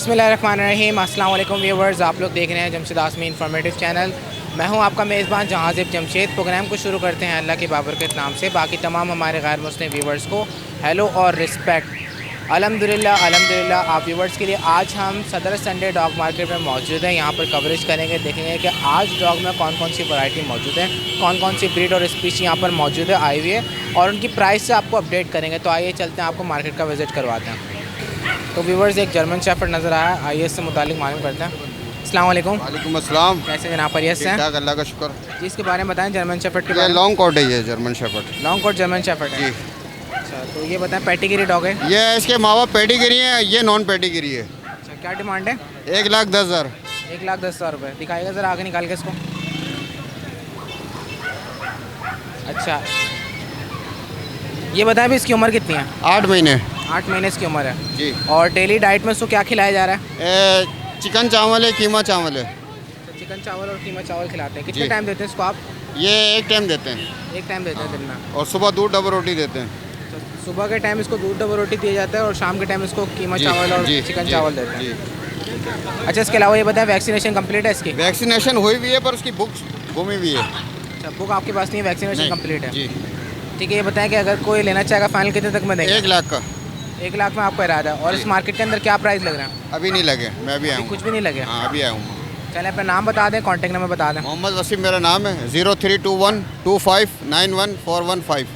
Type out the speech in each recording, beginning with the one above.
बिस्मिल्लाहिर्रहमानिर्रहीम। अस्सलाम वालेकुम व्यूवर्स, आप लोग देख रहे हैं जमशेद आसमी इंफॉर्मेटिव चैनल। मैं हूं आपका मेज़बान जहाज़िब जमशेद। प्रोग्राम को शुरू करते हैं अल्लाह के बाबरकत नाम से। बाकी तमाम हमारे गैर मुस्लिम व्यूवर्स को हेलो और रिस्पेक्ट। अल्हम्दुलिल्लाह अल्हम्दुलिल्लाह आप व्यूवर्स के लिए आज हम सदर संडे डॉग मार्केट में मौजूद हैं। यहाँ पर कवरेज करेंगे, देखेंगे कि आज डॉग में कौन कौन सी वैरायटी मौजूद है, कौन कौन सी ब्रीड और स्पीशीज यहाँ पर मौजूद है आई हुई है, और उनकी प्राइस से आपको अपडेट करेंगे। तो आइए चलते हैं, आपको मार्केट का विज़िट करवाते हैं। तो व्यूवर्स एक जर्मन शेफर्ड नज़र आया, आइए इससे मुतालिक मालूम करते हैं। अस्सलाम वालेकुम। वालेकुम अस्सलाम। कैसे जनाब, खैरियत से हैं? अल्लाह का शुक्र। जी, इसके बारे में बताएं, जर्मन शेफर्ड के ये बारे में। लॉन्ग कोट है, ये German shepherd. Long coat German shepherd है। जी। अच्छा, तो ये बताएं पेडिग्री डॉग है? ये इसके माँ बाप पेडिग्री है, ये नॉन पेडिग्री है। अच्छा, क्या डिमांड है? 1,10,000। 1,10,000 रुपये। दिखाइएगा ज़रा आगे निकाल के इसको। अच्छा, ये बताएं भी इसकी उम्र कितनी है? 8 महीने। 8 महीने इसकी उम्र है। जी। और डेली डाइट में उसको क्या खिलाया जा रहा है? चिकन चावल है, कीमा चावल है। तो चिकन चावल और कीमा चावल खिलाते हैं। कितने जी। टाइम देते हैं इसको आप? ये एक टाइम देते हैं। एक टाइम देते हैं दिन में। और सुबह दूध डबल रोटी देते हैं। तो सुबह के टाइम इसको दूध डबल रोटी दिया जाता है और शाम के टाइम इसको कीमा जी, चावल और जी, चिकन जी, चावल देते हैं। जी। अच्छा, इसके अलावा ये बताएं वैक्सीनेशन कंप्लीट है इसकी? वैक्सीनेशन हुई भी है, पर उसकी बुक गुमी हुई है। अच्छा, बुक आपके पास नहीं है, वैक्सीनेशन नहीं। कंप्लीट है। जी। ठीक है, ये बताएं कि अगर कोई लेना चाहेगा फाइनल कितने तक में देंगे? 1 लाख का। 1 लाख में आपका इरादा है। और इस मार्केट के अंदर क्या प्राइस लग रहा है? अभी नहीं लगे, मैं अभी आया अभी हूँ। कुछ भी नहीं लगे? हाँ, अभी आया हूँ। चले, अपना नाम बता दें, कॉन्टैक्ट नंबर बता दें। मोहम्मद वसीम मेरा नाम है। 032125911415।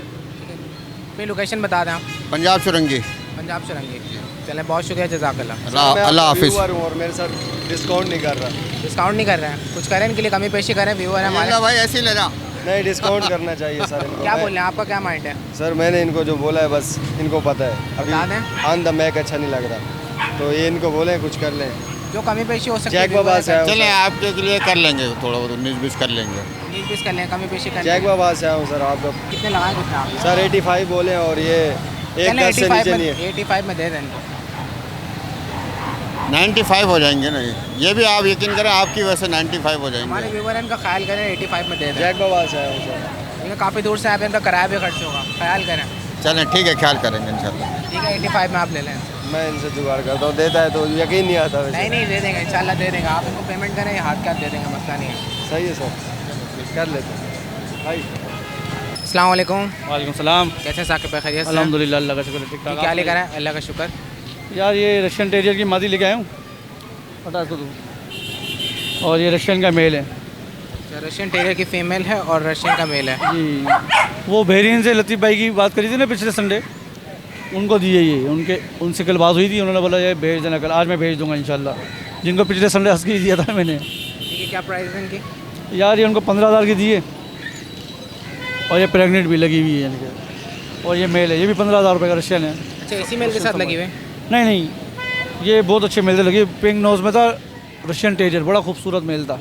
अपनी लोकेशन बता दें आप। पंजाब चुरंगी। पंजाब चुरंगी। चलें, बहुत शुक्रिया, जज़ाकल्लाह। अल्लाह हाफिज़। और मेरे साथ डिस्काउंट नहीं कर रहा। डिस्काउंट नहीं कर रहे हैं? कुछ करें इनके लिए, कमी पेशी करें, व्यूअर है हमारे। भाई ऐसे ही ले जा। नहीं, डिस्काउंट करना चाहिए सर इनको। क्या बोल रहे हैं, आपका क्या माइंड है? सर मैंने इनको जो बोला है बस इनको पता है। बता दें। अभी ऑन द मैक अच्छा नहीं लग रहा, तो ये इनको बोले कुछ कर लें। जो कमी पेशी हो सकती है जैक बाबा से आया हूँ चलें, आपके लिए कर लेंगे, थोड़ा बहुत 19-20 कर लेंगे। 20 कर लें, कमी पेशी कर जैक लें। बाबा से आया हूँ सर। आप कितने लगाएं कुछ आप? सर 85 बोले और ये 1,10 से नीचे नहीं है। 85 में दे दें इनको। 95 हो जाएंगे ना ये भी आप यकीन करें, आपकी वजह से 95 हो हमारे जाएंगे। व्यूवर हैं, इनका ख्याल करें, 85 में दे दें। जैक बाबा से आया हूँ सर। इनका काफ़ी दूर से आए, इनका किराया भी खर्च होगा, ख्याल करें। चलें ठीक है, ख्याल करेंगे इंशाल्लाह। ठीक है, 85 में आप ले लें। मैं इनसे जुगाड़ करता हूँ, देता है तो यकीन नहीं आता वैसे। नहीं दे देंगे, इंशाल्लाह दे देंगे। आप इनको पेमेंट करें, हाथ क्या दे देंगे, मसला नहीं है। सही है सर, कर लेते हैं भाई। अस्सलाम वालेकुम। वालेकुम सलाम। कैसे हैं साकिब भाई, खैरियत से? अल्हम्दुलिल्लाह, अल्लाह का शुक्र है, ठीक ठाक। क्या लेकर आए? अल्लाह का शुक्र। यार ये रशियन टेरियर की मादी लेके आया हूँ, बता इसको तू। और ये रशियन का मेल है अच्छा, रशियन टेरियर की फ़ीमेल है और रशियन का मेल है। जी। वो बहरीन से लतीफ़ भाई की बात करी थी ना पिछले संडे, उनको दी है ये। उनसे कल बात हुई थी, उन्होंने बोला ये भेज देना कल। आज मैं भेज दूंगा इंशाल्लाह, जिनको पिछले संडे हंस के दिया था मैंने। ठीक है, क्या प्राइस है इनकी? यार ये उनको 15,000 की दी है, और ये प्रेगनेंट भी लगी हुई है यानी कि। और ये मेल है, ये भी 15,000 रुपये का रशियन है। अच्छा, इसी मेल के साथ लगी हुई है? नहीं, ये बहुत अच्छे मेल थे, लगे पिंक नोज में था, रशियन टेरियर, बड़ा खूबसूरत मेल था।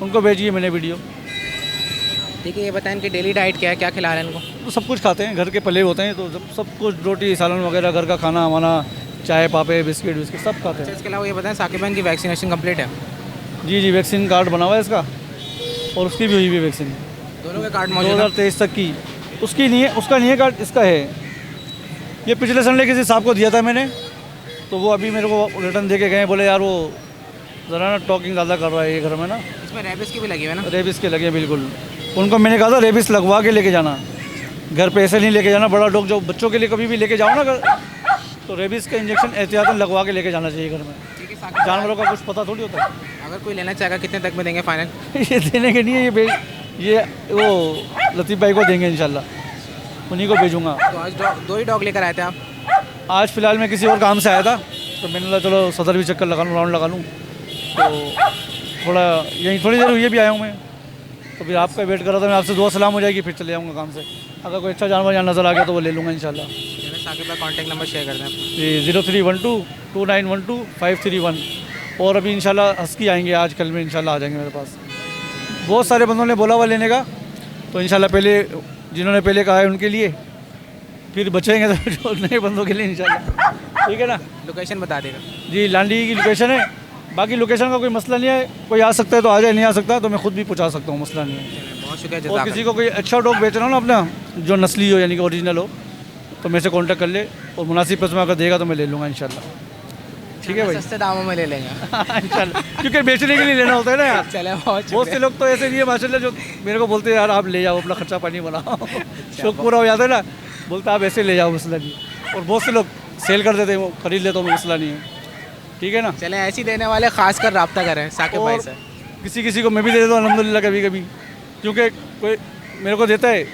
उनको भेजी है मैंने वीडियो। ठीक है, ये बताएं इनकी डेली डाइट क्या है, क्या खिला रहे हैं इनको? तो सब कुछ खाते हैं, घर के पले होते हैं, तो सब कुछ, रोटी सालन वगैरह, घर का खाना वाना, चाय पापे बिस्किट सब खाते अच्छा, हैं। इसके अलावा ये बताएं साकिब भाई की वैक्सीनेशन कंप्लीट है? जी, वैक्सीन कार्ड बना हुआ है इसका, और उसकी भी हुई हुई वैक्सीन दोनों के कार्ड मौजूद हैं? 2023 तक की। उसकी नहीं है, उसका नहीं है कार्ड, इसका है। ये पिछले संडे किसी साहब को दिया था मैंने, तो वो अभी मेरे को रिटर्न दे के गए, बोले यार वो ज़रा ना टॉकिंग ज़्यादा कर रहा है ये घर में ना। इसमें रेबिस की भी लगी हुई है ना? रेबिस के लगे बिल्कुल। उनको मैंने कहा था रेबिस लगवा के लेके जाना, घर पे ऐसे नहीं लेके जाना। बड़ा डॉग जो बच्चों के लिए कभी भी लेके जाओ ना घर, तो रेबिस का इंजेक्शन एहतियातन लगवा के लेके जाना चाहिए घर में। ठीक है साकिब, जानवरों का कुछ पता थोड़ी होता है। अगर कोई लेना चाहेगा कितने तक में देंगे फाइनल? ये देने के नहीं है, ये वो लतीफ़ भाई को देंगे इंशाल्लाह, उन्हीं को भेजूँगा। तो आज दो ही डॉग लेकर आए थे आप? आज फ़िलहाल मैं किसी और काम से आया था, तो मैंने बोला चलो सदर भी चक्कर लगा लूँ, राउंड लगा लूँ। तो थोड़ा यहीं थोड़ी देर हुई है, भी आया हूँ मैं, तो फिर आपका वेट कर रहा था। मैं आपसे दुआ सलाम हो जाएगी, फिर चले जाऊँगा काम से। अगर कोई अच्छा जानवर यहाँ नज़र आ गया तो वो ले लूँगा इंशाल्लाह। साकिब भाई कॉन्टैक्ट नंबर शेयर कर दें। जी, 03122912-531। और अभी इंशाल्लाह हस्की आएंगे, आज कल में इंशाल्लाह आ जाएंगे मेरे पास। बहुत सारे बंदों ने बोला हुआ लेने का, तो इंशाल्लाह पहले जिन्होंने पहले कहा है उनके लिए, फिर बचेंगे तो जो नए बंदों के लिए इंशाल्लाह। ठीक है ना? लोकेशन बता देगा। जी, लांडी की लोकेशन है। बाकी लोकेशन का कोई मसला नहीं है, कोई आ सकता है तो आ जाए, नहीं आ सकता तो मैं खुद भी पहुंचा सकता हूँ, मसला नहीं है। बहुत शुक्रिया। और किसी को कोई अच्छा डॉग बेच रहा हो ना अपना, जो नस्ली हो यानी कि ओरिजिनल हो, तो मेरे से कांटेक्ट कर ले, और मुनासिब पैसे में अगर देगा तो मैं ले लूँगा इंशाल्लाह। ठीक है भाई। सस्ते दामों में ले लेंगे। इंशाल्लाह, क्योंकि बेचने के लिए लेना होता है ना यार। चले बहुत बहुत से लोग तो ऐसे नहीं है माशाल्लाह, जो मेरे को बोलते हैं यार आप ले जाओ, अपना खर्चा पानी बनाओ, शौक पूरा हो जाता है ना, बोलते आप ऐसे ले जाओ, मसला नहीं। और बहुत से लोग सेल कर देते हैं, वो खरीद लेते हो, मसला नहीं है, ठीक है ना। चले ऐसे ही देने वाले खास कर रब्ता करें साकिब भाई और से। किसी किसी को मैं भी दे देता हूँ अल्हम्दुलिल्लाह कभी कभी, क्योंकि कोई मेरे को देता है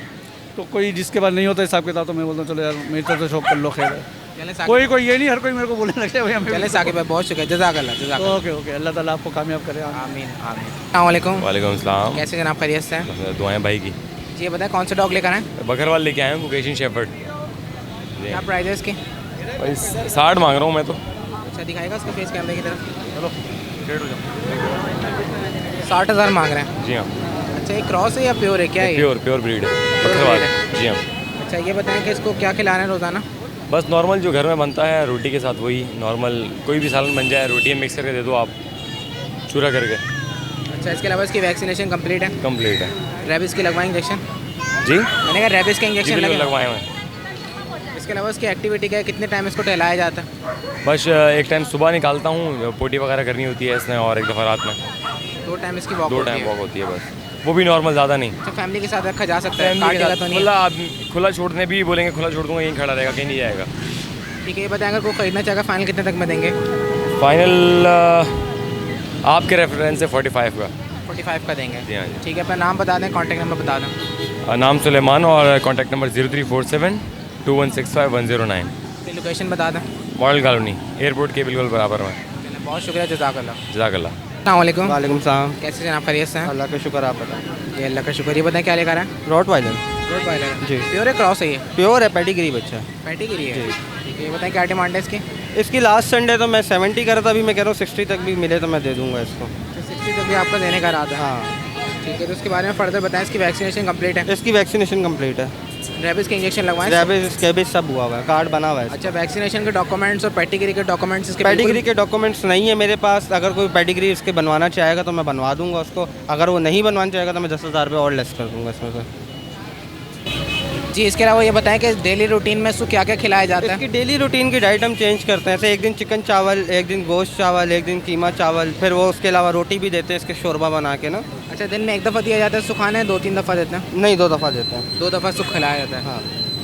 तो कोई जिसके पास नहीं होता हिसाब किताब, तो मैं बोलता हूँ चलो यार मेरी तरफ से शौक कर लो, खैर है। चले साकिब, कोई ये नहीं हर कोई मेरे को बोलने लगता है भैया। चले साकिब भाई बहुत शुक्रिया, जज़ाकल्लाह जज़ाकल्लाह। ओके ओके, अल्लाह ताला आपको कामयाब करे। आमीन आमीन। अस्सलाम वालेकुम। वालेकुम सलाम। कैसे जनाब, खैरियत से हैं? दुआएं भाई की। जी ये बताएं कौन सा डॉग लेकर आए? बकरवाल लेके आए हैं, कोकेशियन शेफर्ड। क्या प्राइस है इसकी? भाई 60 मांग रहा हूँ मैं तो। अच्छा दिखाएगा उसका फेस कैमरे की तरफ। चलो 60,000 मांग रहे हैं। जी हाँ, अच्छा ये क्रॉस है या प्योर है, क्या है ये? प्योर ब्रीड है बकरवाल। breed है। जी हाँ, अच्छा ये बताएं कि इसको क्या खिलाना है रोज़ाना? बस नॉर्मल जो घर में बनता है रोटी के साथ, वही नॉर्मल कोई भी सालन बन जाए, रोटी में मिक्स करके दे दो आप, चूरा करके। अच्छा इसके अलावा इसकी वैक्सीनेशन कंप्लीट है? कंप्लीट है। रेबिस की लगवाएं इंजेक्शन? जी मैंने कहा रेबिस के जी इंजेक्शन बिल्कुल लगे? लगवाए हैं। इसके अलावा इसकी एक्टिविटी क्या है, कितने टाइम इसको टहलाया जाता है? बस एक टाइम सुबह निकालता हूँ, पोटी वगैरह करनी होती है इसने, और एक दफ़ा रात में 2 टाइम इसकी वॉक 2 होती टाइम है? वॉक होती है बस, वो भी नॉर्मल, ज़्यादा नहीं। अच्छा फैमिली के साथ रखा जा सकता है, फैमिली के काटेगा साथ तो नहीं? खुला, आप खुला छोड़ने भी बोलेंगे खुला छोड़ दूंगा, यहीं खड़ा रहेगा, कहीं नहीं जाएगा। ठीक है ये बताएं अगर कोई खरीदना चाहेगा फाइनल कितने तक में देंगे? फाइनल आपके रेफरेंस से 45 का। 45 का देंगे? जी हाँ जी। ठीक है अपना नाम बता दें, कॉन्टैक्ट नंबर बता दें। नाम सुलेमान और कॉन्टैक्ट नंबर 0347 2165 109। लोकेशन बता दें। मॉडल कॉलोनी एयरपोर्ट के बिल्कुल बराबर में। चलिए बहुत शुक्रिया, जज़ाकल्लाह। जज़ाकल्लाह। अस्सलाम वालेकुम। वालेकुम सलाम। कैसे जनाब, खैरियत से हैं? अल्लाह का शुक्र, आप बताएं। ये अल्लाह का शुक्र। ये बताएं क्या लेकर आए? रॉटवाइलर रोटवाइलर जी। प्योर है क्रॉस है ये? प्योर है, पेडिग्री बच्चा है। पैटीगिरी है? ठीक है ये बताएं क्या डिमांड है इसकी? इसकी लास्ट संडे तो मैं 70 कर रहा था, अभी मैं कह रहा हूँ 60 तक भी मिले तो मैं दे दूंगा इसको। 60 तक भी आपका देने का इरादा है? हाँ, ठीक है तो उसके बारे में फर्दर बताएं। इसकी वैक्सीनेशन कंप्लीट है? इसकी वैक्सीनेशन कंप्लीट है, रेबिस के इंजेक्शन लगवाएं? रेबिस स्कैबिस सब हुआ हुआ है, कार्ड बना हुआ है। अच्छा वैक्सीनेशन के डॉक्यूमेंट्स और पैटीगिरी के डॉक्यूमेंट्स इसके पेडिग्री के डॉक्यूमेंट्स नहीं है मेरे पास, अगर कोई पेडिग्री इसके बनवाना चाहेगा तो मैं बनवा दूंगा उसको, अगर वो नहीं बनवाना चाहेगा तो मैं 10,000 रुपये और लेस कर दूंगा इसमें से। जी इसके अलावा ये बताएं कि डेली रूटीन में इसको क्या क्या खिलाया जाता है? इसकी डेली रूटीन की डाइट हम चेंज करते हैं, जैसे एक दिन चिकन चावल, एक दिन गोश्त चावल, एक दिन कीमा चावल, फिर वो उसके अलावा रोटी भी देते हैं इसके शोरबा बना के ना। अच्छा दिन में 1 दफ़ा दिया जाता है सुखाने है, 2-3 दफ़ा देते हैं? नहीं, 2 दफ़ा देते हैं। 2 दफ़ा सुख खिलाया जाता है? हाँ,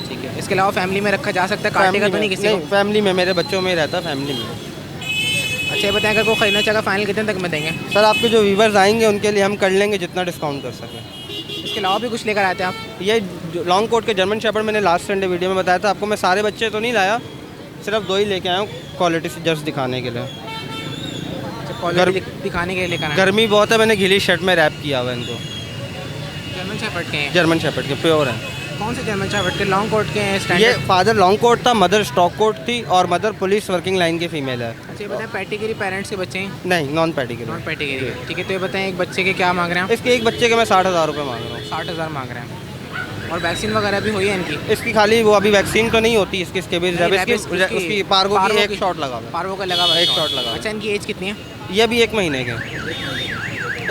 ठीक है। इसके अलावा फैमिली में रखा जा सकता है, काटेगा तो नहीं किसी को? फैमिली में मेरे बच्चों में ही रहता है, फैमिली में। अच्छा ये बताएं अगर कोई खरीदना चाहेगा फाइनल कितने तक में देंगे? सर आपके जो व्यूवर्स आएंगे उनके लिए हम कर लेंगे जितना डिस्काउंट कर सकें। इसके अलावा भी कुछ लेकर आते हैं आप? ये लॉन्ग कोट के जर्मन शेपर्ड मैंने लास्ट संडे वीडियो में बताया था आपको, मैं सारे बच्चे तो नहीं लाया, सिर्फ 2 ही लेके आया हूँ क्वालिटी से जस्ट दिखाने के लिए। क्वालिटी दिखाने के लिए लेकर आए? गर्मी बहुत है, मैंने घिली शर्ट में रैप किया हुआ है इनको। जर्मन शेफर्ड के हैं? जर्मन शेपर्ड के प्योर हैं। कौन से जर्मन शेफर्ड के? लॉन्ग कोट के हैं? ये स्टैंडर्ड? फादर लॉन्ग कोट था, मदर स्टॉक कोट थी और मदर पुलिस वर्किंग लाइन की फीमेल है। अच्छा ये बताएं पैटीगिरी पेरेंट्स के बच्चे हैं? नहीं, नॉन पैडिग्री। नॉन पैटीगिरी। ठीक है तो ये बताएं एक बच्चे के क्या मांग रहे हैं आप? इसके एक बच्चे के मैं 60,000 रुपये मांग रहा हूँ। 60,000 मांग रहे हैं। और वैक्सीन वगैरह भी हुई है इनकी? इसकी खाली वो अभी वैक्सीन तो नहीं होती इसकी भी उसकी पार्गो की एक शॉट लगा हुआ है। पार्वो का लगा हुआ है एक शॉट लगा हुआ है। अच्छा इनकी एज कितनी है? ये भी 1 महीने के,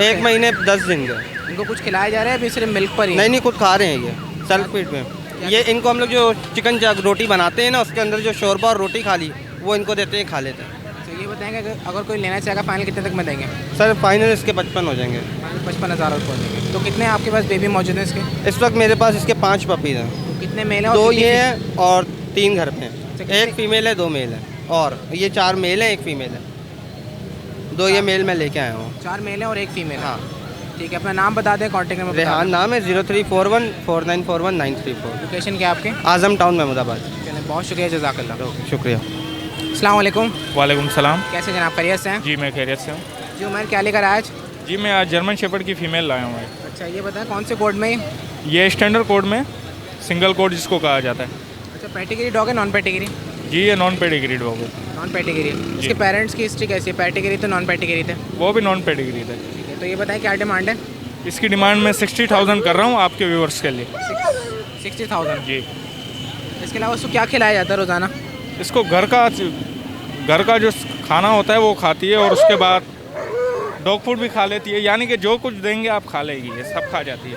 1 महीने 10 दिन के। इनको कुछ खिलाया जा रहा है अभी सिर्फ मिल्क पर ही? नहीं, खुद खा रहे हैं ये सेल्फ फीड में। ये इनको हम लोग जो चिकन रोटी बनाते हैं ना, उसके अंदर जो शोरबा और रोटी खाली वो इनको देते हैं, खा लेते हैं। तो ये बताएंगे अगर कोई लेना चाहेगा फाइनल कितने तक में देंगे? सर फाइनल इसके 55 हो जाएंगे। 55,000 रुपये हो जाएंगे। तो कितने आपके पास बेबी मौजूद हैं इसके? इस वक्त मेरे पास इसके 5 पपीज़ हैं। कितने मेल हैं? 2 ये हैं और 3 घर पे अच्छा, हैं। 1 फीमेल है, 2 मेल है, और ये 4 मेल है, 1 फीमेल है। 2 ये मेल मैं लेके आया हूँ। 4 मेल हैं और 1 फीमेल? हाँ ठीक है अपना नाम बता दें, कॉन्टेक्ट नंबर? रेहान नाम है, 0341 4941 934। लोकेशन क्या आपके? आजम टाउन महमूदाबाद। चलिए बहुत शुक्रिया, जज़ाकल्लाह। शुक्रिया। अस्सलाम वालेकुम। वालेकुम सलाम। कैसे जनाब, खैरियत से हैं? जी मैं खैरियत से हूँ। जी उमर क्या लेकर आया आज? जी मैं आज जर्मन शेपर्ड की फ़ीमेल लाया हूँ। अच्छा ये बताएं कौन से कोड में? ये स्टैंडर्ड कोड में, सिंगल कोड जिसको कहा जाता है। अच्छा पैटीगिरी डॉग है नॉन पैटीगिरी? जी ये नॉन पेडिग्री डॉग है। नॉन पैटीगिरी। इसके पेरेंट्स की हिस्ट्री कैसी है? पैटीगिरी तो नॉन पैटीगिरी थे? वो भी नॉन पेडिग्री थे। ठीक है तो ये बताएं क्या डिमांड है? इसकी डिमांड मैं 60,000 कर रहा हूँ आपके व्यूवर्स के लिए। 60,000? जी। इसके अलावा उसको क्या खिलाया जाता है रोज़ाना? इसको घर का जो खाना होता है वो खाती है, और उसके बाद डॉग फूड भी खा लेती है, यानी कि जो कुछ देंगे आप खा लेगी, ये सब खा जाती है।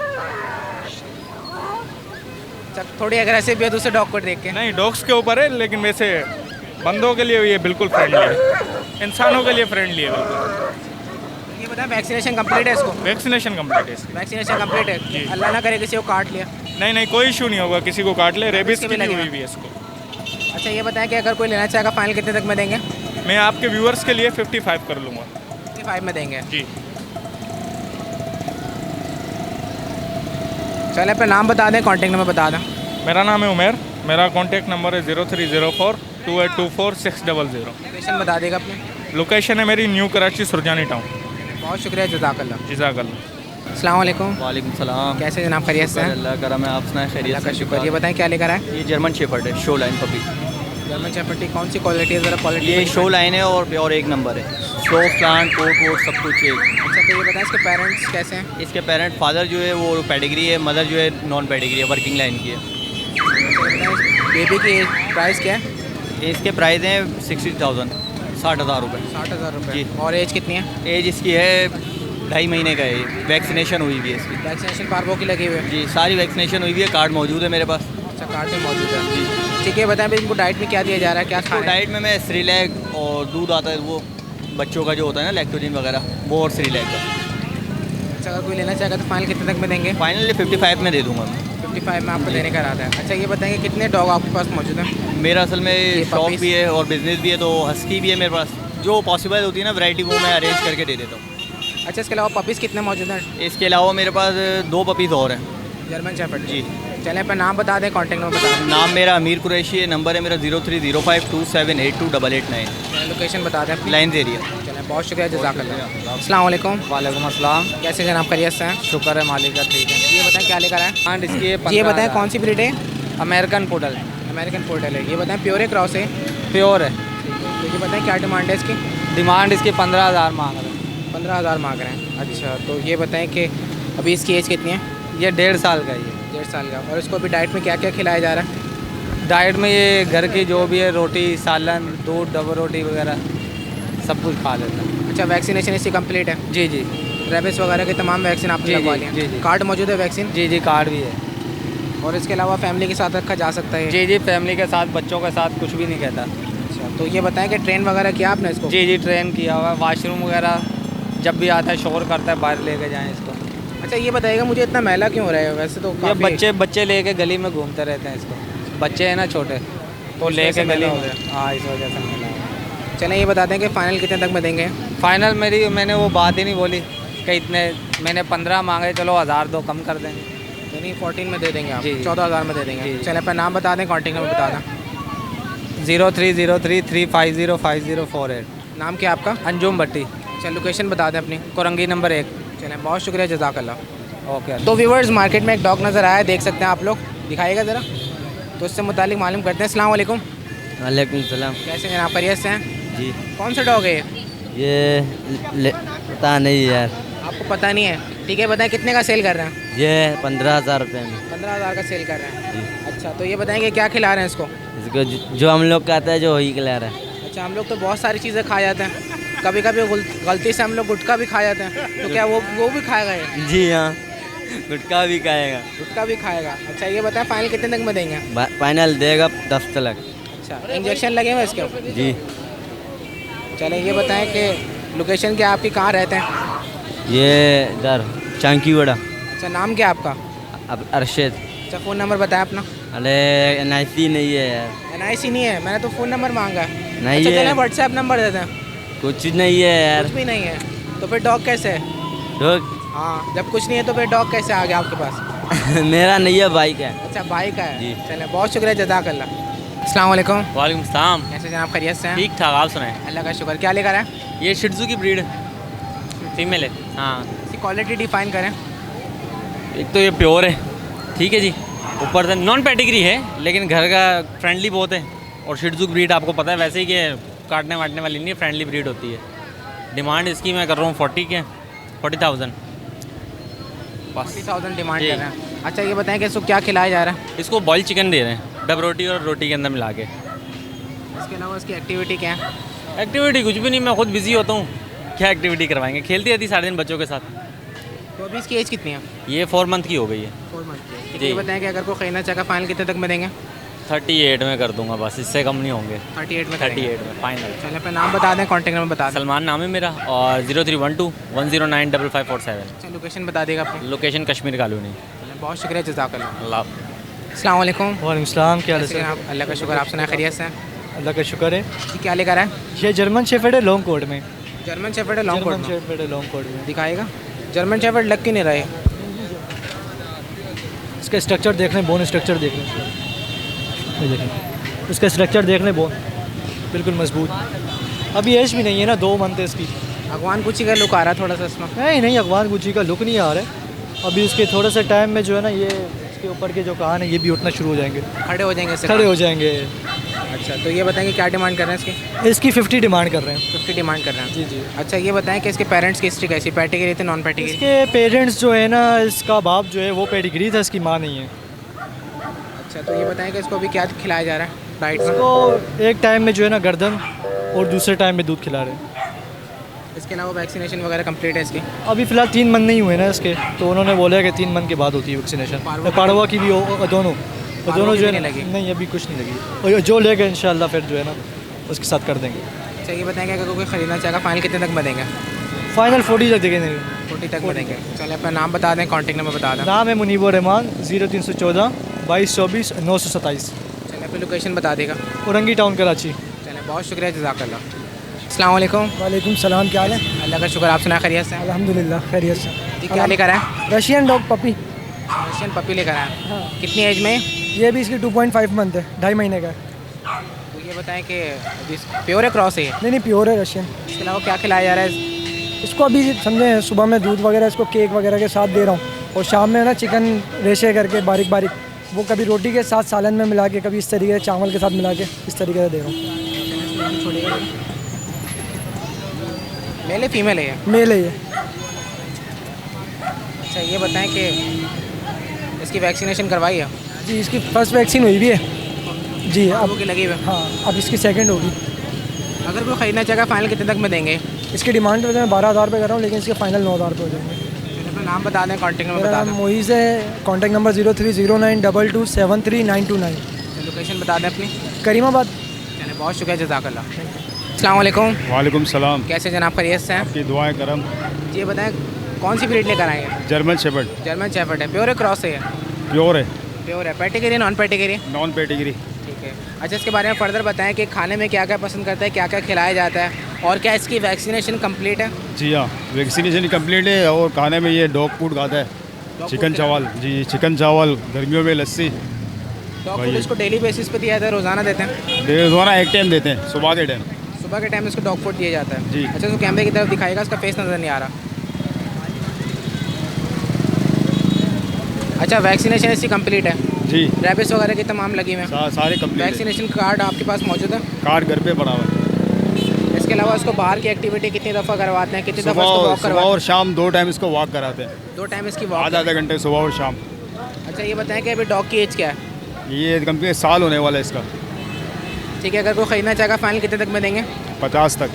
अच्छा थोड़ी अग्रेसिव भी है दूसरे डॉग को देख के? नहीं, डॉग्स के ऊपर है, लेकिन वैसे बंदों के लिए ये बिल्कुल फ्रेंडली है। इंसानों के लिए फ्रेंडली है बिल्कुल। ये बताएं वैक्सीनेशन कंप्लीट है इसको? वैक्सीनेशन कंप्लीट है इसकी। वैक्सीनेशन कंप्लीट है, अल्लाह ना करे किसी को काट लिया। नहीं कोई इशू नहीं होगा, किसी को काट ले, रेबिस के की भी भी लगेगा? हुई भी है इसको। अच्छा ये बताएं कि अगर कोई लेना चाहेगा फाइनल कितने तक में देंगे? मैं आपके व्यूअर्स के लिए 55 कर लूँगा 55 में देंगे। जी। चले अपना नाम बता दें, कॉन्टेक्ट नंबर बता दें। मेरा नाम है उमेर, मेरा कॉन्टैक्ट नंबर है 0304-2824-600। लोकेशन बता देगा अपनी। लोकेशन है मेरी न्यू कराची सुरजानी टाउन। बहुत शुक्रिया, जज़ाकल्लाह। जज़ाकल्लाह। अस्सलाम वालेकुम। वालेकुम सलाम। कैसे जनाब, खैरियत से हैं? अल्लाह करम है, आप सुनाएं अल्लाह खैरियत का से? शुक्र। ये बताएं क्या लेकर आए? ये जर्मन शेफर्ड है, show line puppy. German shepherd, कौन सी क्वालिटी है, ज़रा क्वालिटी? ये शो लाइन है और प्योर एक नंबर है, स्लो प्लांट कोट वोट सब कुछ है। अच्छा तो ये बताएं इसके पेरेंट्स कैसे हैं? इसके पेरेंट फादर जो है वो पेडिग्री है, मदर जो है नॉन पेडिग्री है, वर्किंग लाइन की है। बेबी की प्राइस क्या है? इसके प्राइस हैं 60,000, 60,000 रुपये। 60,000 रुपये। जी। और एज कितनी है? एज इसकी है 2.5 महीने का है, वैक्सीनेशन हुई हुई है इसकी। वैक्सीनेशन पार्बो की लगी हुई है? जी सारी वैक्सीनेशन हुई हुई है, कार्ड मौजूद है मेरे पास। अच्छा कार्ड में मौजूद है जी। ठीक है, बताएं इनको डाइट में क्या दिया जा रहा है, क्या तो खाना है? डाइट में मैं श्रीलैक और दूध आता है वो बच्चों का जो होता है ना लैक्टोजिन वगैरह, वो और श्रीलैक का। अच्छा अगर कोई लेना चाहेगा तो फाइनल कितने तक में देंगे? फाइनली 55 में दे दूँगा मैं। 55 में आपको देने का इरादा है। अच्छा ये बताएंगे कितने डॉग आपके पास मौजूद हैं? मेरा असल में शॉप puppies? भी है और बिज़नेस भी है, तो हस्की भी है मेरे पास। जो पॉसिबल होती है ना वैरायटी वो मैं अरेंज करके दे देता हूँ। अच्छा इसके अलावा पपीज़ कितने मौजूद हैं? इसके अलावा मेरे पास 2 पपीज़ और हैं। जर्मन शेफर्ड जी। चलें अपना नाम बता दें, कॉन्टेक्ट नंबर बता नाम मेरा अमीर कुरैशी है, नंबर है मेरा 030527828889, दें, लोकेशन बता दें अपनी। Lines area. चलें बहुत शुक्रिया, जज़ाकल्लाह। अस्सलाम वालेकुम। वालेकुम अस्सलाम। कैसे जनाब, खैरियत से हैं? शुक्र है मालिक का, ठीक है। ये बताएं क्या लेकर आए? एंड इसकी ये बताएं कौन सी ब्रीड है? अमेरिकन पुडल अमेरिकन पोर्टल है। ये बताएं प्योर है क्रॉस है? प्योर है। तो ये बताएं क्या डिमांड है इसकी? डिमांड इसकी 15,000 मांग रहे हैं। 15,000 मांग रहे हैं। अच्छा तो ये बताएं कि अभी इसकी एज कितनी है? ये 1.5 साल का ही है। 1.5 साल का। और इसको अभी डाइट में क्या क्या खिलाया जा रहा है? डाइट में ये घर की जो भी है रोटी सालन दूध डबल रोटी वगैरह सब कुछ खा लेता है। अच्छा वैक्सीनेशन इसकी कंप्लीट है? जी जी रेबिस वगैरह के तमाम वैक्सीन आपने जी, लगवा जी, लिए जी, हैं? जी। कार्ड मौजूद है वैक्सीन? जी जी कार्ड भी है। और इसके अलावा फैमिली के साथ रखा जा सकता है? जी जी फैमिली के साथ बच्चों के साथ कुछ भी नहीं कहता। अच्छा तो ये बताएं कि ट्रेन वगैरह किया आपने इसको? जी जी ट्रेन किया हुआ है, वाशरूम वगैरह जब भी आता है शोर करता है, बाहर लेके जाएं इसको। अच्छा ये बताइएगा मुझे इतना मैला क्यों हो रहा है? वैसे तो ये काफ़ी बच्चे लेके गली में घूमते रहते हैं इसको, बच्चे हैं ना छोटे तो इस वजह से लेके गली मैला हो में। हाँ इस वजह से मैला हो। चलें ये बता दें कि फ़ाइनल कितने तक में देंगे? फाइनल मैंने वो बात ही नहीं बोली कि इतने, मैंने 15 मांगे, चलो 1,000 दो कम कर देंगे। यानी 14 में दे देंगे आप? जी। 14,000 में दे देंगे। जी। चलें अपना नाम बता दें, कॉन्टेक्ट नंबर बता दें। 0303350504 नाम क्या आपका? अंजुम भट्टी, अच्छा लोकेशन बता दें अपनी। कोरंगी नंबर 1। चलें बहुत शुक्रिया, जज़ाकल्लाह। ओके। तो व्यूवर्स मार्केट में एक डॉग नज़र आया, देख सकते हैं आप लोग, दिखाइएगा ज़रा। तो इससे मुतालिक मालूम करते हैं। अस्सलाम वालेकुम। वालेकुम सलाम। कैसे हैं आप, खैरियत से हैं? जी कौन सा डॉग है ये? ये पता नहीं यार, आपको पता नहीं है? ठीक है बताएं कितने का सेल कर रहे हैं? ये 15,000 रुपये में। 15,000 का सेल कर रहे हैं। अच्छा तो ये बताएंगे क्या खिला रहे हैं इसको? इसको जो हम लोग कहते हैं जो वही खिला रहा है। अच्छा हम लोग तो बहुत सारी चीज़ें खा जाते हैं, कभी कभी गलती से हम लोग गुटखा भी खा जाते हैं, तो क्या वो भी खाएगा ये? जी हाँ, गुटखा भी खाएगा। गुटखा भी खाएगा। अच्छा ये बताएं फाइनल कितने तक में देंगे? फाइनल देगा 10 तक। अच्छा इंजेक्शन लगे हुए इसके? जी। चलें ये बताएं कि लोकेशन क्या आपकी, कहाँ रहते हैं? ये इधर चांकीवाड़ा। अच्छा नाम क्या आपका? अब अरशद। अच्छा फ़ोन नंबर बताएं अपना। अरे NIC नहीं है यार। NIC नहीं है, मैंने तो फ़ोन नंबर मांगा है। नहीं अच्छा है। चलें व्हाट्सएप नंबर देते हैं। कुछ नहीं है यार। कुछ भी नहीं है तो फिर डॉग कैसे है? डॉग हाँ जब कुछ नहीं है तो फिर डॉग कैसे आ गया आपके पास? मेरा नहीं है, बाइक है। अच्छा भाई का है? जी। चलें बहुत शुक्रिया, जज़ाकल्लाह। अस्सलाम वालेकुम। वालेकुम सलाम। कैसे जनाब, खैरियत से हैं? ठीक ठाक, आप सुनाएं। अल्लाह का शुक्र। क्या लेकर आए? ये शिट्जू की ब्रीड फीमेल है। हाँ इसकी क्वालिटी डिफाइन करें। एक तो ये प्योर है, ठीक है जी, ऊपर से नॉन पेडिग्री है लेकिन घर का फ्रेंडली बहुत है। और शिट्जू ब्रीड आपको पता है वैसे ही कि काटने वाटने वाली नहीं है, फ्रेंडली ब्रीड होती है। डिमांड इसकी मैं कर रहा हूँ 40,000 बस। 40,000 डिमांड जी। कर रहे हैं। अच्छा ये बताएं कि इसको क्या खिलाया जा रहा है? इसको बॉयल चिकन दे रहे हैं, डब रोटी और रोटी के अंदर मिला के। इसके अलावा इसकी एक्टिविटी क्या है? एक्टिविटी कुछ भी नहीं, मैं खुद बिजी होता हूँ, क्या एक्टिविटी करवाएंगे, खेलती रहती सारे दिन बच्चों के साथ। तो अभी इसकी एज कितनी है? ये 4 मंथ की हो गई है। 4 मंथ की। ठीक है जी। ये बताएं कि अगर कोई खरीदना चाहेगा फाइनल कितने तक में देंगे? 38 में कर दूंगा बस, इससे कम नहीं होंगे। 38 में करेंगे। 38 में फाइनल। चलिए अपना नाम बता दें, कॉन्टैक्ट नंबर बता दें। सलमान नाम है मेरा और 0312-109-5547। अच्छा लोकेशन बता देगा अपनी। Location Kashmir colony. चलिए बहुत शुक्रिया, जज़ाकल्लाह। अल्लाह। अस्सलाम वालेकुम। वालेकुम सलाम, क्या हाल कैसे हैं आप? अल्लाह का शुक्र, आप सुनाए खैरियत से हैं? अल्लाह का शुक्र है। जी क्या लेकर आए? ये जर्मन शेफर्ड है लॉन्ग कोट में। जर्मन शेफर्ड है लॉन्ग कोट में। शेफर्ड है लॉन्ग कोट में। दिखाएगा। जर्मन शेफर्ड लग क्यों नहीं रहे? इसका स्ट्रक्चर देख लें, बोन स्ट्रक्चर देख लें, ये देखें इसका स्ट्रक्चर देख लें, बोन बिल्कुल मजबूत। अभी एज भी नहीं है ना, 2 मंथ है इसकी। अगवान कुची का लुक आ रहा है थोड़ा सा इसमें। नहीं अगवान गुची का लुक नहीं आ रहा है। अभी उसके थोड़े से टाइम में जो है ना, ये इसके ऊपर के जो कान है ये भी उठना शुरू हो जाएंगे, खड़े हो जाएंगे इससे। खड़े हो जाएंगे। अच्छा तो ये बताएं कि क्या डिमांड कर रहे हैं इसकी? इसकी 50 डिमांड कर रहे हैं। 50 डिमांड कर रहे हैं। जी जी। अच्छा ये बताएं कि इसके पेरेंट्स की हिस्ट्री कैसी, पैटिगरी थे नॉन पैटिगरी? इसके पेरेंट्स जो है ना, इसका बाप जो है वो पेडिग्री था, इसकी माँ नहीं है। अच्छा तो ये बताएं कि इसको अभी क्या खिलाया जा रहा है डाइट में? इसको एक टाइम में जो है ना गर्दन और दूसरे टाइम में दूध खिला रहे हैं। इसके अलावा वैक्सीनेशन वगैरह कंप्लीट है इसकी? अभी फ़िलहाल 3 मंथ नहीं हुए ना इसके, तो उन्होंने बोला कि 3 मंथ के बाद होती है वैक्सीनेशन। पाड़वा की भी हो, दोनों तो दोनों जो है नहीं लगी? नहीं अभी कुछ नहीं लगी, और जो लेगा इंशाल्लाह फिर जो है ना उसके साथ कर देंगे। अच्छा ये बताएं कि अगर कोई ख़रीदना चाहेगा फाइनल कितने तक बनेंगे? फाइनल 40 तक देंगे। 40 तक बनेंगे। चलिए अपना नाम बता दें, कॉन्टैक्ट नंबर बता दें। नाम है मुनीबुर रहमान, 0314 2224 927। चलिए अपनी लोकेशन बता देगा। औरंगी टाउन कराची। चलिए बहुत शुक्रिया, जज़ाकल्लाह। अस्सलाम वालेकुम। वालेकुम सलाम, क्या हाल है? अल्लाह का शुक्र, आप सुना खैरियत से हैं? अल्हम्दुलिल्लाह खैरियत से। जी क्या लेकर आए? Russian dog puppy. Russian puppy लेकर आए। हाँ। कितनी एज में? ये भी इसकी 2.5 मंथ है, 2.5 महीने का है। तो ये बताएं कि प्योर है क्रॉस है ये? नहीं प्योर है रशियन। इसके अलावा क्या खिलाया जा रहा है? इसको अभी समझे सुबह में दूध वगैरह इसको केक वगैरह के साथ दे रहा हूँ, और शाम में ना चिकन रेशे करके बारीक बारीक, वो कभी रोटी के साथ सालन में मिला के, कभी इस तरीके से चावल के साथ मिला के, इस तरीके से दे रहा हूँ। मेल है फीमेल है ये? मेल है ये। अच्छा ये बताएं कि इसकी वैक्सीनेशन करवाई है? जी इसकी फर्स्ट वैक्सीन हुई भी है जी। अब की लगी हुई है? हाँ अब इसकी सेकंड होगी। अगर कोई ख़रीदना चाहेगा फाइनल कितने तक में देंगे? इसकी डिमांड तो मैं 12,000 रुपये कर रहा हूँ, लेकिन इसके फाइनल 9,000 रुपये हो जाएंगे। अपना नाम बता दें, कॉन्टैक्ट नंबर मेरा बता नाम दें। मोइज़ है, कॉन्टैक्ट नंबर 030922732929। लोकेशन बता दें अपनी। करीमाबाद। चलिए बहुत शुक्रिया, जज़ाकल्लाह। अस्सलाम वालेकुम। वालेकुम सलाम, कैसे जनाब, खैरियत से हैं? आपकी दुआएं करम। जी ये बताएं कौन सी ब्रीड लेकर आए हैं? जर्मन शेफर्ड जर्मन शेफर्ड है। प्योर है क्रॉस है? प्योर है, प्योर है। Pedigree non pedigree? Non pedigree. ठीक है। अच्छा इसके बारे में फर्दर बताएं कि खाने में क्या क्या पसंद करता है, क्या क्या खिलाया जाता है, और क्या इसकी वैक्सीनेशन कंप्लीट है? जी हाँ, वैक्सीनेशन कंप्लीट है, और खाने में ये डॉग फूड खाता है, चिकन चावल। जी चिकन चावल, गर्मियों में लस्सी। डॉग फूड इसको डेली बेसिस पे दिया जाता है, रोज़ाना देते हैं? रोज़ाना एक टाइम देते हैं, सुबह के टाइम। सुबह के टाइम इसको डॉग फूड दिया जाता है? जी। अच्छा तो कैमरे की तरफ दिखाएगा, इसका फेस नज़र नहीं आ रहा। अच्छा वैक्सीनेशन इसकी कंप्लीट है? जी। रेबिस वगैरह की तमाम लगी हुई हैं? सारे कंप्लीट। वैक्सीनेशन कार्ड आपके पास मौजूद है? कार्ड घर पे पड़ा हुआ है। इसके अलावा इसको बाहर की एक्टिविटी कितनी दफ़ा करवाते हैं, कितनी दफ़ा सुबह इसको वॉक सुबह करवाते और शाम 2 टाइम इसको वॉक कराते हैं, हैं? 2 टाइम इसकी वॉक। आधा घंटे सुबह और शाम। अच्छा ये बताएं कि अभी डॉग की एज क्या है? ये कंप्लीट साल होने वाला है इसका। ठीक है। अगर कोई ख़रीदना चाहेगा फाइनल कितने तक में देंगे? 50 तक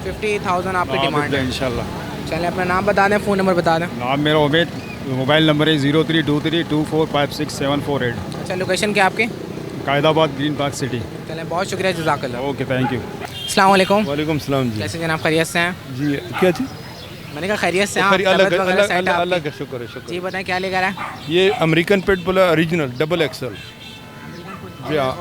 50,000 आपकी डिमांड है। इंशाल्लाह। चलिए अपना नाम बता दें, फ़ोन नंबर बता दें। नाम मेरा उमेद, मोबाइल नंबर है 03232456 अच्छा लोकेशन क्या आपकी? Qaidabad, green park city. चलें बहुत शुक्रिया, जज़ाकल्लाह। Okay, thank you. अस्सलाम वालेकुम। वालेकुम सलाम जी। कैसे जनाब, खैरियत से हैं? जी क्या चीज़? मैंने कहा खैरियत से हैं? अल्लाह तबीयत वगैरह सेट है अल्लाह आपकी? का शुक्र है, शुक्र। जी बताएं क्या लेकर आए? ये अमेरिकन पेट बुल ओरिजिनल डबल एक्सल। जी हाँ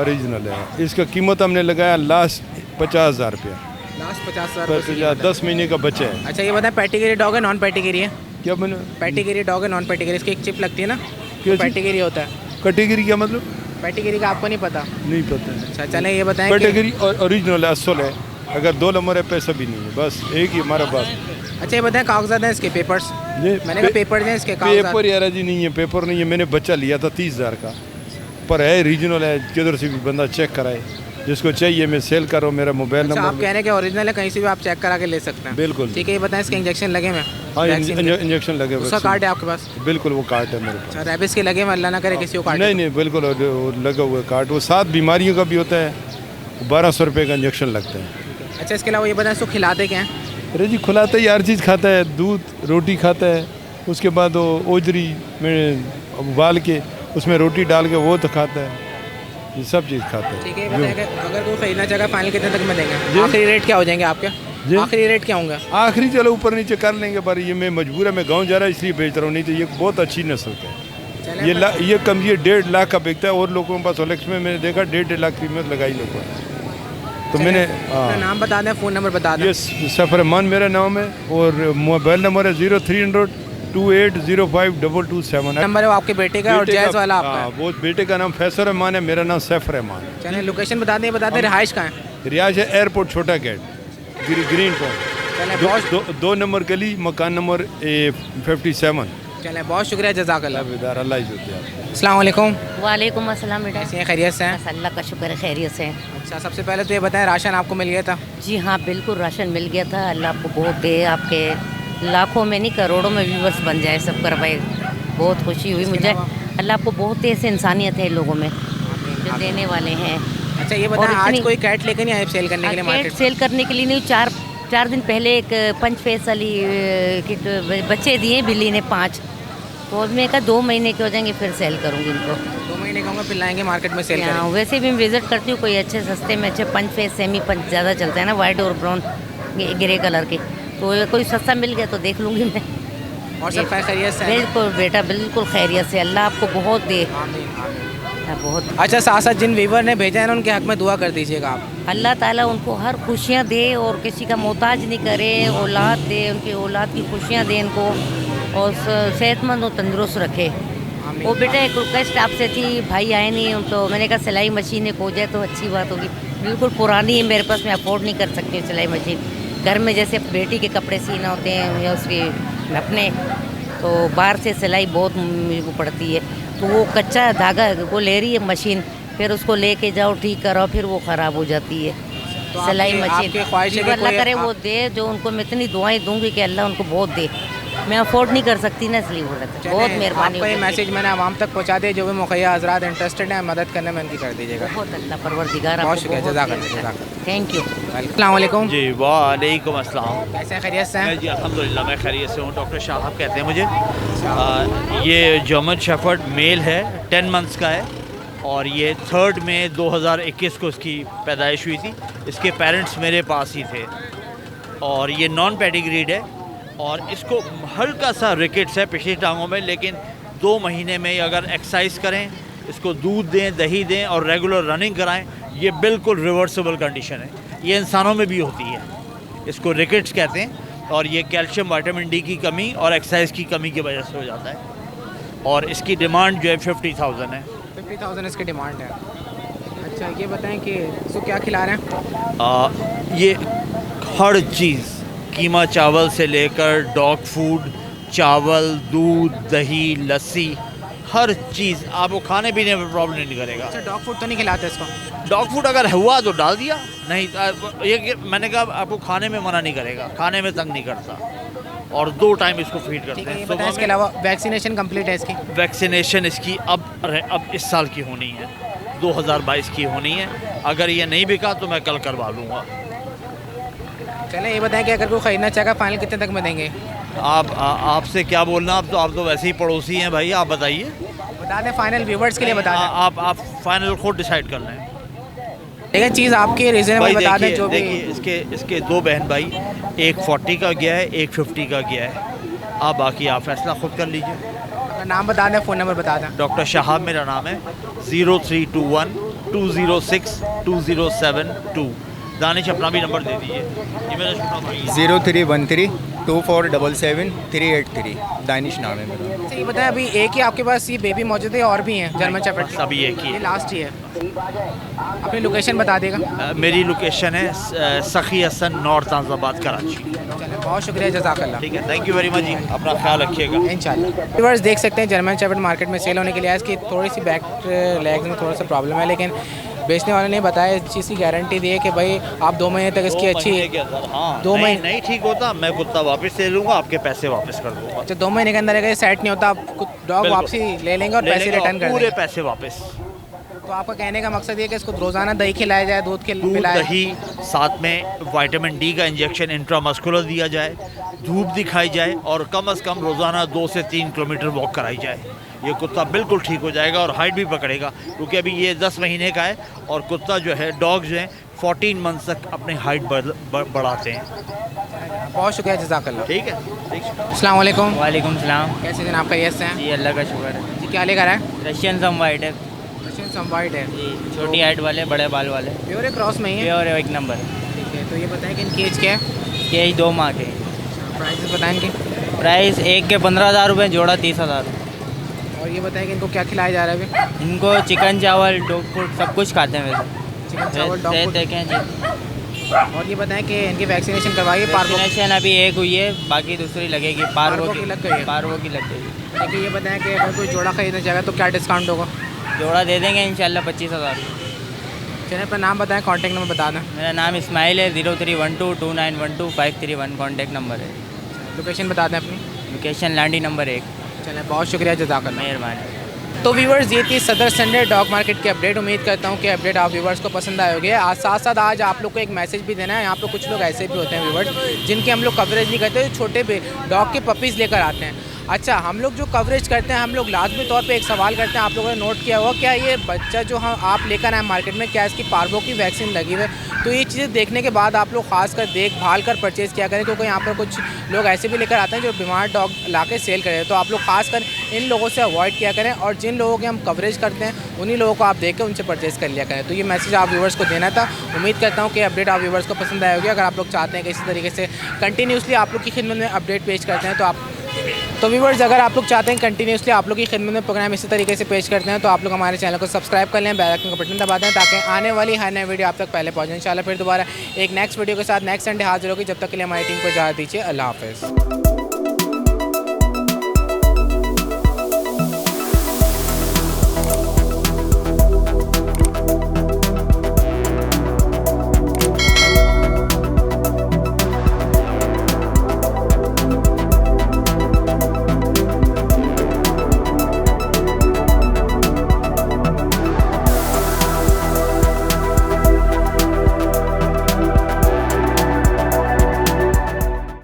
ओरिजिनल है। इसका कीमत हमने लगाया लास्ट 50,000 रुपया। लास्ट 50,000? 10 महीने का बच्चा है। अच्छा ये बताएं पैटिगरी डॉग है नॉन पैटिगरी है? क्या बने? पैटिगरी डॉग है नॉन पैटिगरी? इसकी एक चिप लगती है ना, क्या पैटिगरी होता है। कैटेगरी क्या मतलब? पैटिगरी का आपको नहीं पता? नहीं पता है। अच्छा चलें ये बताएं कि कैटेगरी और ओरिजिनल है, असल है। अगर 2 नंबर है पैसा भी नहीं है, बस एक ही हमारे पास। अच्छा ये बताएं कागजात हैं इसके, पेपर्स? ये मैंने कहा पेपर हैं इसके, कागजात? पेपर यार जी नहीं है, पेपर नहीं है। मैंने बच्चा लिया था 30,000 का, पर है रीजनल है। किधर से भी बंदा चेक कराए, जिसको चाहिए मैं सेल कर रहा हूँ। मेरा मोबाइल अच्छा, आप नंबर। कह रहे हैं कि ओरिजिनल है, कहीं से भी आप चेक करा के ले सकते हैं? बिल्कुल। ठीक है। ये बताएं इसके इंजेक्शन लगे हुए? हाँ इंजेक्शन लगे हुए। उसका कार्ड है आपके पास? बिल्कुल वो कार्ड है मेरे पास। अच्छा रेबिस के लगे हुए, अल्लाह ना करे किसी को कार्ड? नहीं नहीं बिल्कुल लगा हुआ कार्ड। वो 7 बीमारियों का भी होता है, 1200 रुपये का इंजेक्शन लगता है। अच्छा इसके अलावा ये बताएं इसको खिलाते क्या हैं? अरे जी खुलाता ही हर चीज़ खाता है, दूध रोटी खाता है, उसके बाद वो ओजरी में उबाल के उसमें रोटी डाल के वो तो खाता है। ये सब चीज़ खाते हैं। ठीक है, बताइए कि अगर कोई खरीदना चाहेगा फाइनल कितने तक में देंगे? आखिरी रेट क्या हो जाएंगे आपके? आखिरी रेट क्या होंगे? आखिरी चलो ऊपर नीचे कर लेंगे, पर ये मैं मजबूर है, मैं गाँव जा रहा है इसलिए बेच रहा हूँ, नहीं तो ये बहुत अच्छी नस्ल का है। ये कम, ये 1.5 लाख का बिकता है, और लोगों के पास ओलेक्स में मैंने देखा 1.5 लाख कीमत लगाई लोगों ने। तो मैंने अपना नाम बता दें, फ़ोन नंबर बता दें। ये सफ़रमान मेरा नाम है, और मोबाइल नंबर है 0300 2805 नंबर है वो आपके बेटे का और जैज़ वाला आपका है? वो बेटे का नाम फैसल रहमान है, मेरा नाम सैफ रहमान है। चलिए लोकेशन बता दें रिहाइश कहाँ है? रिहाइश है एयरपोर्ट छोटा गेट ग्रीन टाउन 2 नंबर गली, मकान नंबर 57। चलें, बहुत शुक्रिया, जज़ाकल्लाह। अल्लाह। अस्सलाम वालेकुम। वालेकुम अस्सलाम बेटा। कैसे हैं, खैरियत से हैं? बस अल्लाह का शुक्र है, खैरियत से हैं। अच्छा, सबसे पहले तो ये बताएं, राशन आपको मिल गया था? जी हाँ, बिल्कुल राशन मिल गया था। अल्लाह आपको बहुत दे, आपके लाखों में नहीं करोड़ों में व्यूवर्स बन जाए सब कर भाई। बहुत खुशी हुई मुझे। अल्लाह आपको बहुत ऐसे इंसानियत है लोगों में जो देने वाले हैं। अच्छा, ये बताएं, आज कोई कैट लेकर नहीं आए सेल करने के लिए मार्केट? सेल करने के लिए नहीं, चार दिन पहले एक पंच फेस वाली बच्चे दिए बिल्ली ने 5, तो उसमें का 2 महीने के हो जाएंगे, फिर सेल करूँगी इनको। 2 महीने कहूँगा, फिर लाएंगे मार्केट में सेल करेंगे। वैसे भी मैं विज़िट करती हूँ, कोई अच्छे सस्ते में अच्छे पंच फेस सेमी पंच ज़्यादा चलता है ना, वाइट और ब्राउन ग्रे कलर के, तो कोई सस्ता मिल गया तो देख लूँगी मैं। और सब खैरियत से? बिल्कुल बेटा, बिल्कुल खैरियत से। अल्लाह आपको बहुत दे, बहुत। अच्छा, साथ साथ जिन व्यूवर ने भेजा है ना, उनके हक में दुआ कर दीजिएगा आप। अल्लाह ताला उनको हर खुशियाँ दे और किसी का मोहताज नहीं करे, औलाद दे, उनकी औलाद की खुशियाँ दे इनको, और सेहतमंद और तंदुरुस्त रखे। वो बेटा एक रिक्वेस्ट आपसे थी, भाई आए नहीं तो मैंने कहा सिलाई मशीन एक हो जाए तो अच्छी बात होगी। बिल्कुल पुरानी है मेरे पास, मैं अफोर्ड नहीं कर सकती हूँ सिलाई मशीन। घर में जैसे बेटी के कपड़े सीना होते हैं या उसके अपने, तो बाहर से सिलाई बहुत वो पड़ती है, तो वो कच्चा धागा वो ले रही है मशीन, फिर उसको लेके जाओ ठीक कराओ, फिर वो ख़राब हो जाती है। तो सिलाई मशीन अल्लाह करे कोई वो दे, जो उनको मैं इतनी दुआएं दूंगी कि अल्लाह उनको बहुत दे। मैं अफोर्ड नहीं कर सकती ना, इसलिए बोल रहा था। बहुत मेहरबानी। आपका ये मैसेज मैंने आवाम तक पहुंचा दिया, जो भी मुखैया हज़रात इंटरेस्टेड हैं मदद करने में उनकी कर दीजिएगा। बहुत अल्लाह परवरदिगार, बहुत शुक्रिया, जज़ाकल्लाह। Thank you. अस्सलाम वालेकुम। जी वालेकुम अस्सलाम। कैसे हैं, खैरियत से हैं? जी अल्हम्दुलिल्लाह, मैं खैरियत से हूँ। डॉक्टर शाहब कहते हैं मुझे। ये जर्मन शेफर्ड मेल है, 10 मंथ्स का है, और ये 3 मई 2021 को इसकी पैदाइश हुई थी। इसके पेरेंट्स मेरे पास ही थे, और ये नॉन पेडिग्रीड है, और इसको हल्का सा रिकेट्स है पिछली टांगों में, लेकिन 2 महीने में अगर एक्सरसाइज करें, इसको दूध दें, दही दें और रेगुलर रनिंग कराएं, ये बिल्कुल रिवर्सिबल कंडीशन है। ये इंसानों में भी होती है, इसको रिकेट्स कहते हैं, और ये कैल्शियम विटामिन डी की कमी और एक्सरसाइज की कमी की वजह से हो जाता है। और इसकी डिमांड जो है 50,000 है। 50,000 इसकी डिमांड है। अच्छा, ये बताएं कि इसको क्या खिला रहे हैं? ये हर चीज़, कीमा चावल से लेकर डॉग फूड, चावल, दूध, दही, लस्सी, हर चीज़ आपको खाने पीने में प्रॉब्लम नहीं करेगा। अच्छा, डॉग फूड तो नहीं खिलाते इसको? डॉग फूड अगर हुआ तो डाल दिया, नहीं ये मैंने कहा आपको खाने में मना नहीं करेगा, खाने में तंग नहीं करता, और 2 टाइम इसको फीड करते हैं। बताएं, इसके अलावा वैक्सीनेशन कंप्लीट है इसकी? वैक्सीनेशन इसकी अब इस साल की होनी है, 2022 की होनी है। अगर ये नहीं बिका तो मैं कल करवा लूँगा। चलें, ये बताएं कि अगर कोई ख़रीदना चाहेगा फाइनल कितने तक में देंगे? आपसे क्या बोलना, आप तो वैसे ही पड़ोसी हैं भाई, आप बताइए। बता दें फाइनल व्यूवर्स के लिए, बता दें। आप फाइनल खुद डिसाइड कर लें। लेकिन चीज़ आपकी रीजनेबल बता दें जो भी। देखिए इसके 2 बहन भाई, एक 40 का गया है, एक 50 का गया है। आप बाकी आप फैसला खुद कर लीजिए। नाम बता दें, फ़ोन नंबर बता दें। डॉक्टर शाहब मेरा नाम है, 0321 206 2072। दानिश अपना भी नंबर दे दीजिए। ये मेरा छोटा भाई है। 0313 2477 383। दानिश नाम है मेरा। अच्छा, ये बताएं, अभी एक ही आपके पास ये बेबी मौजूद है और भी हैं जर्मन शेफर्ड? अभी एक ही है, लास्ट ही है। अपनी लोकेशन बता देगा। मेरी लोकेशन है सखी हसन, नॉर्थ आज़ाबाद, कराची। चलिए, बहुत शुक्रिया, जज़ाकल्लाह। ठीक है, थैंक यू वेरी मच जी, अपना ख्याल रखिएगा इंशाल्लाह। व्यूअर्स देख सकते हैं जर्मन शेफर्ड मार्केट में सेल होने के लिए इसकी थोड़ी सी बैक लेग्स में थोड़ा सा प्रॉब्लम है, लेकिन बेचने वाले ने बताया इस चीज़ की गारंटी दी है कि भाई आप 2 महीने तक इसकी अच्छी 2 महीने नहीं ठीक होता, मैं कुत्ता वापस ले लूँगा, आपके पैसे वापस कर दूँगा। अच्छा, 2 महीने के अंदर अगर सेट नहीं होता, आप डॉग वापसी ले लेंगे और पैसे रिटर्न कर पूरे पैसे वापस। तो आपका कहने का मकसद ये है कि इसको रोज़ाना दही खिलाया जाए, दूध दूध पिलाया दही, साथ में विटामिन डी का इंजेक्शन इंट्रामस्कुलर दिया जाए, धूप दिखाई जाए और कम से कम रोज़ाना 2 से 3 किलोमीटर वॉक कराई जाए। ये कुत्ता बिल्कुल ठीक हो जाएगा और हाइट भी पकड़ेगा, क्योंकि अभी ये 10 महीने का है और कुत्ता जो है, डॉग्स जो हैं 14 मंथ तक अपनी हाइट बढ़ाते हैं। बहुत शुक्रिया, जज़ाकल्लाह। ठीक है, अस्सलाम वालेकुम। वालेकुम सलाम। कैसे जनाब, खैरियत से हैं? जी अल्लाह का शुक्र है। जी क्या लेकर आए? रशियन सम वाइट है। रशियन सम वाइट है जी, छोटी हाइट वाले, बड़े बाल वाले। प्योर है, क्रॉस में ही है? प्योर है, एक नंबर। ठीक है, तो ये बताएं कि इनकी एज क्या है? केज 2 माह के। प्राइस बताएं इनकी? प्राइस एक के 15,000 रुपये, जोड़ा 30,000। और ये बताएं कि इनको क्या खिलाया जा रहा है अभी? इनको चिकन चावल, डॉग फूड सब कुछ खाते हैं वैसे। चिकन चावल, डॉग फूड। देखें जी। और ये बताएं कि इनकी वैक्सीनेशन करवाइए? वैक्सीनेशन अभी एक हुई है, बाकी दूसरी लगेगी। पार्वो की लग गई है? पार्वो की लग गई। देखिए, ये बताएं कि अगर कोई जोड़ा खरीदना चाहेगा तो क्या डिस्काउंट होगा? जोड़ा दे देंगे इंशाल्लाह 25,000। चैनल पर नाम बताएं, कॉन्टैक्ट नंबर बता दें। मेरा नाम इस्माइल है, 03122912 नंबर है। लोकेशन बता दें अपनी। Location Landi number 1। चलें, बहुत शुक्रिया, जज़ाकल्लाह। मेहरबानी। तो व्यूवर्स, ये थी सदर संडे डॉग मार्केट की अपडेट। उम्मीद करता हूँ कि अपडेट आप व्यूवर्स को पसंद आए होंगे। आज साथ साथ आज आप लोग को एक मैसेज भी देना है। यहाँ पे कुछ लोग ऐसे भी होते हैं व्यूवर्स जिनकी हम लोग कवरेज नहीं करते, छोटे डॉग के पपीज़ लेकर आते हैं। अच्छा, हम लोग जो कवरेज करते हैं, हम लोग लाजमी तौर पे एक सवाल करते हैं, आप लोगों ने नोट किया होगा, क्या ये बच्चा जो हम आप लेकर आए मार्केट में, क्या इसकी पार्वो की वैक्सीन लगी हुई है? तो ये चीज़ें देखने के बाद आप लोग खासकर देखभाल कर परचेज़ किया करें, क्योंकि यहाँ पर कुछ लोग ऐसे भी लेकर आते हैं जो बीमार डॉग ला के सेल करें। तो आप लोग खासकर इन लोगों से अवॉइड किया करें और जिन लोगों के हम कवरेज करते हैं उन्हीं लोगों को आप देख के उनसे परचेज़ कर लिया करें। तो ये मैसेज आप व्यूवर्स को देना था। उम्मीद करता हूँ कि अपडेट आप व्यूवर्स को पसंद आए होगी। अगर आप लोग चाहते हैं कि इसी तरीके से कंटिन्यूसली आप लोग की खिदमत में अपडेट पेश करते हैं तो व्यूवर्स, अगर आप लोग चाहते हैं कंटिन्यूसली आप लोग की खिदमत में प्रोग्राम इसी तरीके से पेश करते हैं तो आप लोग हमारे चैनल को सब्सक्राइब कर लें, बेल आइकन का बटन दबा दें ताकि आने वाली हर नई वीडियो आप तक पहले पहुंचे। इंशाल्लाह फिर दोबारा एक नेक्स्ट वीडियो के साथ नेक्स्ट संडे हाजिर होगी। जब तक के लिए हमारी टीम को इजाज़त दीजिए। अल्लाह हाफ़िज़।